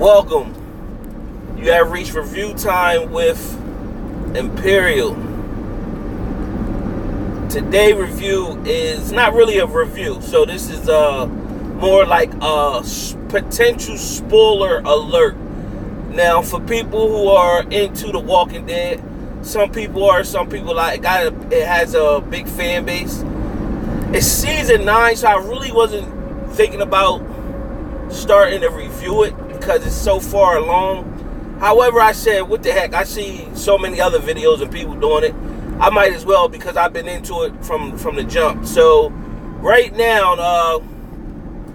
Welcome. You have reached review time with Imperial. Today's review is not really a review, so this is more like a potential spoiler alert. Now, for people who are into The Walking Dead, some people like it has a big fan base. It's season 9, so I really wasn't thinking about starting to review it because it's so far along. However, I said, what the heck? I see so many other videos of people doing it. I might as well because I've been into it from the jump. So right now,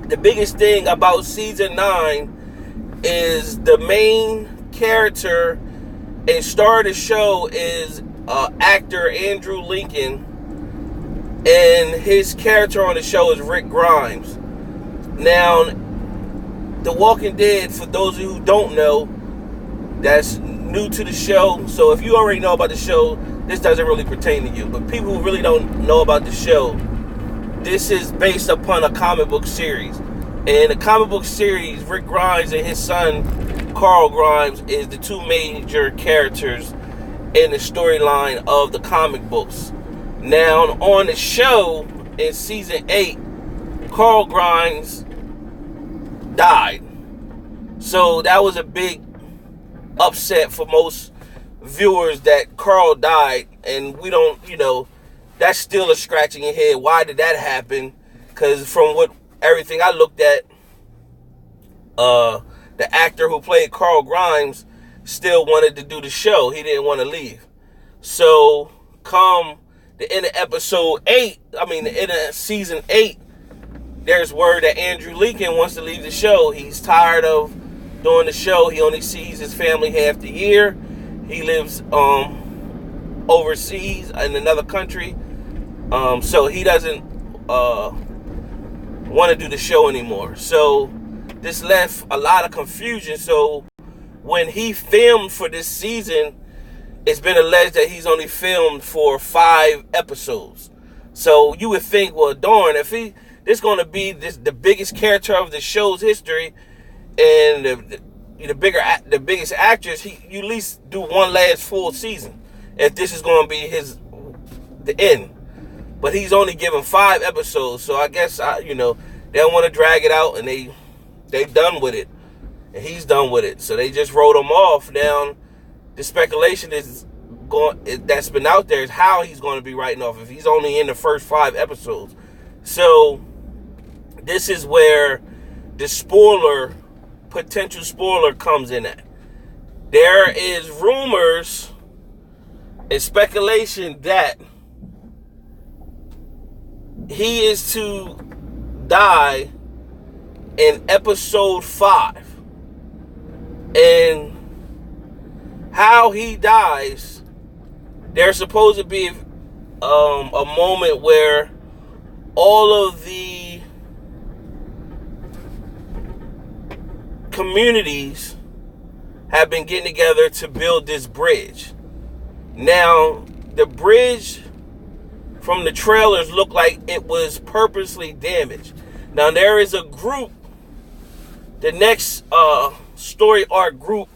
the biggest thing about season 9 is the main character and star of the show is actor Andrew Lincoln, and his character on the show is Rick Grimes. Now, The Walking Dead, for those of you who don't know, that's new to the show. So if you already know about the show, this doesn't really pertain to you. But people who really don't know about the show, this is based upon a comic book series. And the comic book series, Rick Grimes and his son, Carl Grimes, is the two major characters in the storyline of the comic books. Now, on the show, in season 8, Carl Grimes died. So that was a big upset for most viewers that Carl died, and we don't, that's still a scratch in your head. Why did that happen? Because from everything I looked at, the actor who played Carl Grimes still wanted to do the show. He didn't want to leave. So come the end of the end of season 8, there's word that Andrew Lincoln wants to leave the show. He's tired of doing the show. He only sees his family half the year. He lives overseas in another country. So he doesn't want to do the show anymore. So this left a lot of confusion. So when he filmed for this season, it's been alleged that he's only filmed for 5 episodes. So you would think, well, darn, if this going to be the biggest character of the show's history, and the biggest actress, you at least do one last full season if this is going to be the end. But he's only given 5 episodes, so I guess they don't want to drag it out, and they done with it, and he's done with it, so they just wrote him off. Now the speculation that's been out there is how he's going to be writing off if he's only in the first 5 episodes. So this is where the potential spoiler comes in at. There is rumors and speculation that he is to die in episode 5. And how he dies, there's supposed to be a moment where all of the communities have been getting together to build this bridge. Now, the bridge from the trailers looked like it was purposely damaged. Now, there is a group, the next story arc group,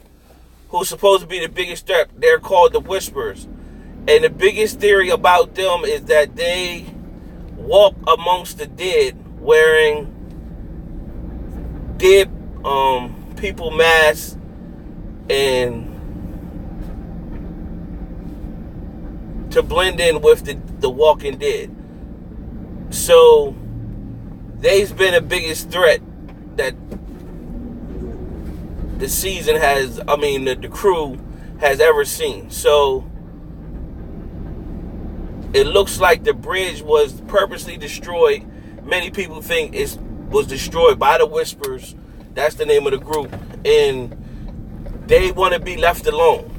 who's supposed to be the biggest threat. They're called the Whisperers. And the biggest theory about them is that they walk amongst the dead wearing dead people masks and to blend in with the Walking Dead. So they've been the biggest threat that the season the crew has ever seen. So it looks like the bridge was purposely destroyed. Many people think it was destroyed by the Whispers. That's the name of the group. And they want to be left alone.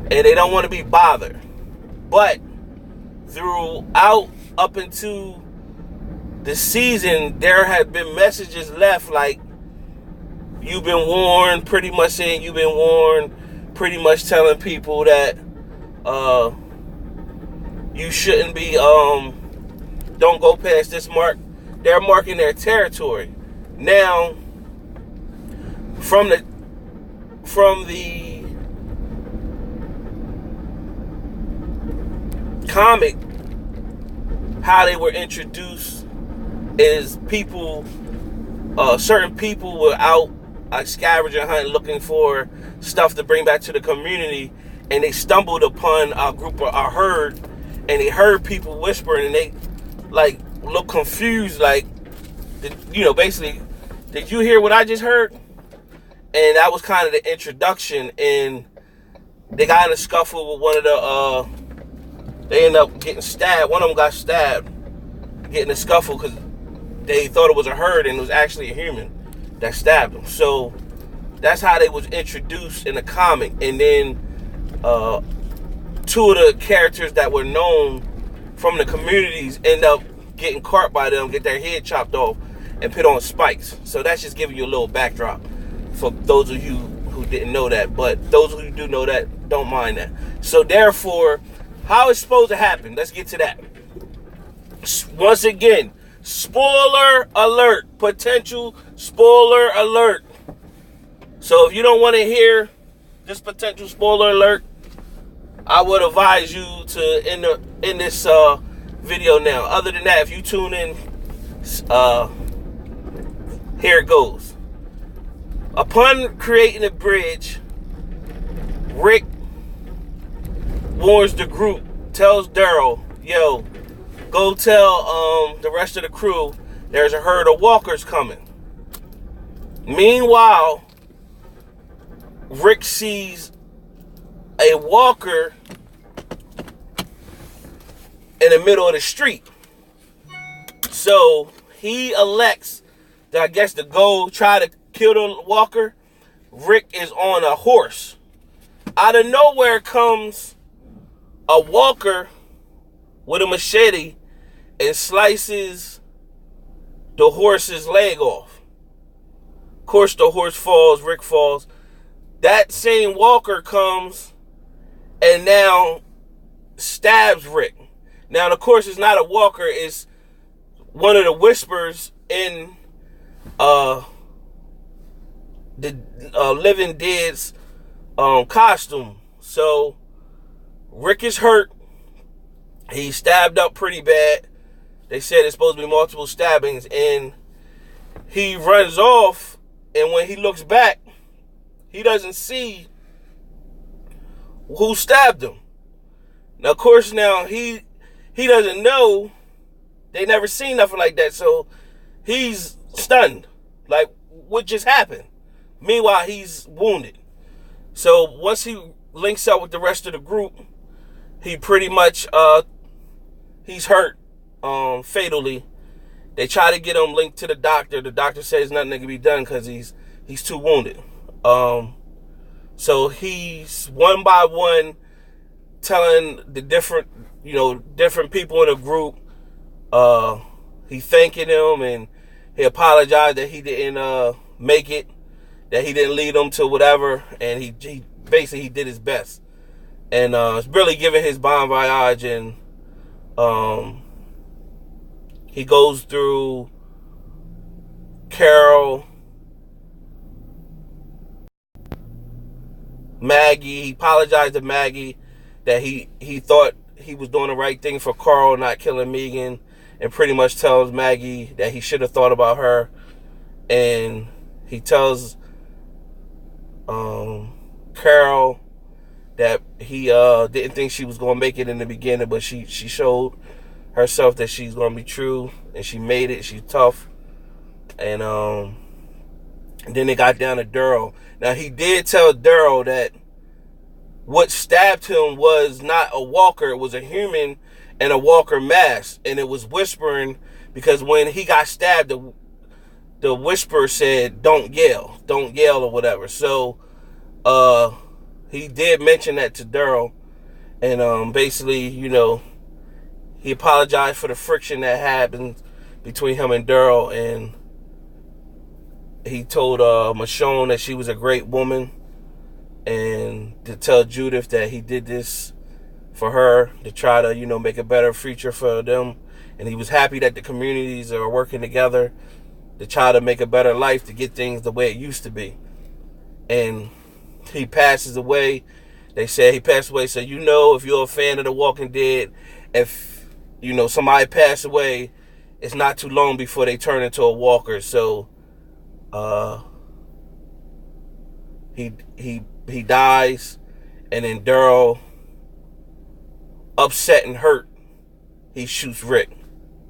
And they don't want to be bothered. But throughout, up into the season, there have been messages left like, you've been warned, pretty much saying you've been warned, pretty much telling people that you shouldn't be, don't go past this mark. They're marking their territory. Now, from the comic, how they were introduced is people, certain people were out like scavenging hunting looking for stuff to bring back to the community, and they stumbled upon a herd, and they heard people whispering, and they like look confused, like, basically, did you hear what I just heard? And that was kind of the introduction, and they got in a scuffle with one of the, they ended up getting stabbed. One of them got stabbed, getting a scuffle because they thought it was a herd and it was actually a human that stabbed them. So that's how they was introduced in the comic. And then two of the characters that were known from the communities end up getting caught by them, get their head chopped off and put on spikes. So that's just giving you a little backdrop for those of you who didn't know that. But those who do know that, don't mind that. So therefore, how it's supposed to happen, let's get to that. Once again, spoiler alert, potential spoiler alert. So if you don't want to hear this potential spoiler alert, I would advise you to end this video now. Other than that, if you tune in, here it goes. Upon creating a bridge, Rick warns the group, tells Daryl, yo, go tell the rest of the crew there's a herd of walkers coming. Meanwhile, Rick sees a walker in the middle of the street. So he elects to, I guess, to go try to kill the walker. Rick is on a horse. Out of nowhere comes a walker with a machete and slices the horse's leg off. Of course, the horse falls, Rick falls. That same walker comes and now stabs Rick. Now, of course, it's not a walker, it's one of the whispers in the Living Dead's costume. So Rick is hurt. He's stabbed up pretty bad. They said it's supposed to be multiple stabbings, and he runs off, and when he looks back, he doesn't see who stabbed him. Now, of course, now he doesn't know. They never seen nothing like that, so he's stunned. Like, what just happened? Meanwhile, he's wounded. So once he links up with the rest of the group, he pretty much he's hurt fatally. They try to get him linked to the doctor. The doctor says nothing that can be done because he's too wounded. So he's one by one telling the different people in the group. He thanking them, and he apologized that he didn't make it, that he didn't lead them to whatever, and he basically he did his best, and it's really giving his bon voyage, and he goes through Carol, Maggie. He apologized to Maggie that he thought he was doing the right thing for Carl, not killing Megan, and pretty much tells Maggie that he should have thought about her. And he tells Carol that he didn't think she was going to make it in the beginning, but she showed herself that she's going to be true, and she made it. She's tough. And then they got down to Daryl. Now, he did tell Daryl that what stabbed him was not a walker, it was a human in a walker mask, and it was whispering, because when he got stabbed, the whisper said, don't yell or whatever. So he did mention that to Daryl, and basically, he apologized for the friction that happened between him and Daryl, and he told Michonne that she was a great woman, and to tell Judith that he did this for her to try to, make a better future for them. And he was happy that the communities are working together to try to make a better life, to get things the way it used to be. and he passes away. They said he passed away. So if you're a fan of The Walking Dead, if somebody passed away, it's not too long before they turn into a walker. So he dies, and then Daryl, upset and hurt, he shoots Rick,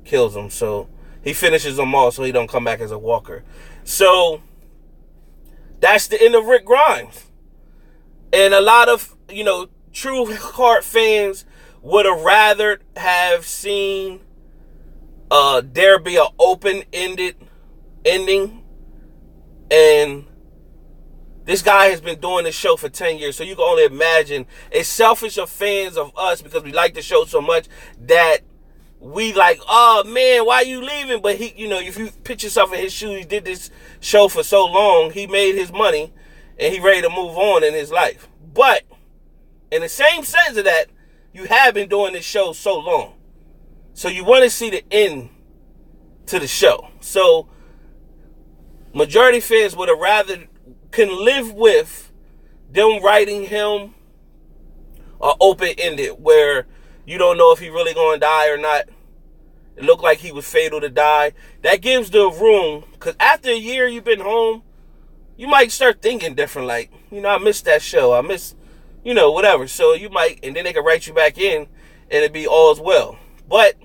kills him. So he finishes them all so he don't come back as a walker. So that's the end of Rick Grimes. And a lot of, true heart fans would have rather have seen there be an open-ended ending. And this guy has been doing this show for 10 years, so you can only imagine it's selfish of fans of us because we like the show so much that we like, oh man, why you leaving? But he, if you put yourself in his shoes, he did this show for so long, he made his money, and he ready to move on in his life. But in the same sense of that, you have been doing this show so long, so you want to see the end to the show. So majority fans would have rather can live with them writing him open-ended, where you don't know if he really going to die or not. It looked like he was fatal to die. That gives the room, because after a year you've been home, you might start thinking different, like, I missed that show, I miss, whatever. So you might, and then they can write you back in, and it be all as well. But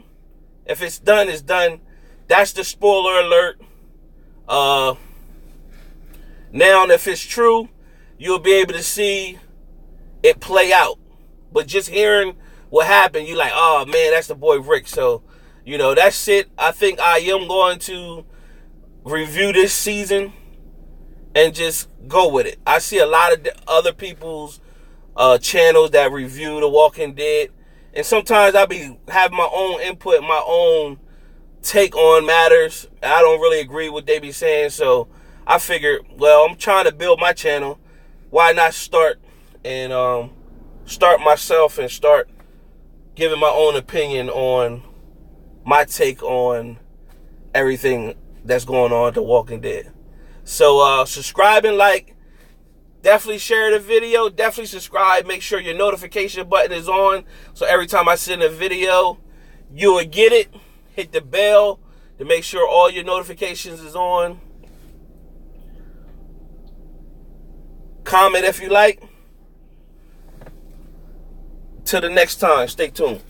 if it's done, it's done. That's the spoiler alert. Now, if it's true, you'll be able to see it play out. But just hearing what happened, you're like, oh man, that's the boy Rick. So, that's it. I think I am going to review this season and just go with it. I see a lot of other people's channels that review The Walking Dead, and sometimes I be having my own input, my own take on matters. I don't really agree with what they be saying, so I figured, well, I'm trying to build my channel. Why not start myself and start giving my own opinion on my take on everything that's going on with The Walking Dead. So subscribe and like. Definitely share the video. Definitely subscribe. Make sure your notification button is on, so every time I send a video, you will get it. Hit the bell to make sure all your notifications is on. Comment if you like. Till the next time, stay tuned.